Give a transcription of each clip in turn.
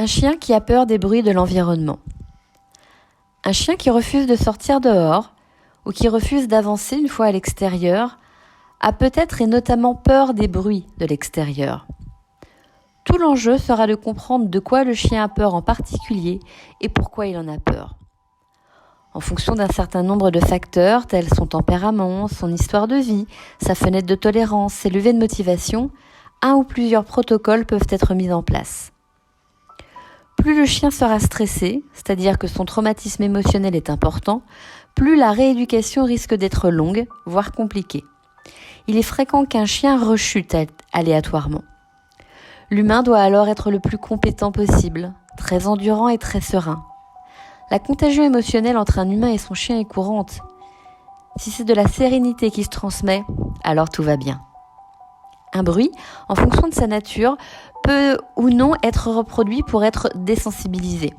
Un chien qui a peur des bruits de l'environnement. Un chien qui refuse de sortir dehors ou qui refuse d'avancer une fois à l'extérieur a peut-être et notamment peur des bruits de l'extérieur. Tout l'enjeu sera de comprendre de quoi le chien a peur en particulier et pourquoi il en a peur. En fonction d'un certain nombre de facteurs tels son tempérament, son histoire de vie, sa fenêtre de tolérance, ses levées de motivation, un ou plusieurs protocoles peuvent être mis en place. Plus le chien sera stressé, c'est-à-dire que son traumatisme émotionnel est important, plus la rééducation risque d'être longue, voire compliquée. Il est fréquent qu'un chien rechute aléatoirement. L'humain doit alors être le plus compétent possible, très endurant et très serein. La contagion émotionnelle entre un humain et son chien est courante. Si c'est de la sérénité qui se transmet, alors tout va bien. Un bruit, en fonction de sa nature, peut ou non être reproduit pour être désensibilisé.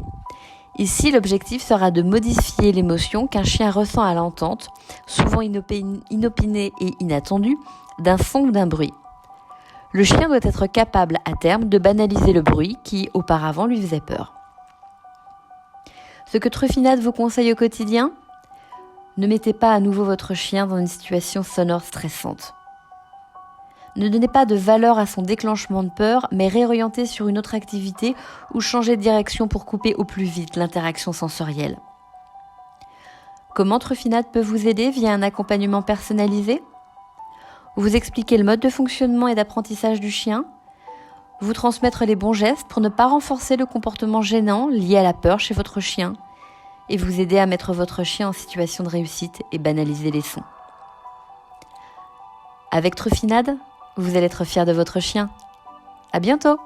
Ici, l'objectif sera de modifier l'émotion qu'un chien ressent à l'entente, souvent inopinée et inattendue, d'un son ou d'un bruit. Le chien doit être capable, à terme, de banaliser le bruit qui, auparavant, lui faisait peur. Ce que Truffinade vous conseille au quotidien ? Ne mettez pas à nouveau votre chien dans une situation sonore stressante. Ne donnez pas de valeur à son déclenchement de peur, mais réorientez sur une autre activité ou changez de direction pour couper au plus vite l'interaction sensorielle. Comment Truffinade peut vous aider via un accompagnement personnalisé ? Vous expliquer le mode de fonctionnement et d'apprentissage du chien, vous transmettre les bons gestes pour ne pas renforcer le comportement gênant lié à la peur chez votre chien et vous aider à mettre votre chien en situation de réussite et banaliser les sons. Avec Truffinade, vous allez être fier de votre chien. À bientôt!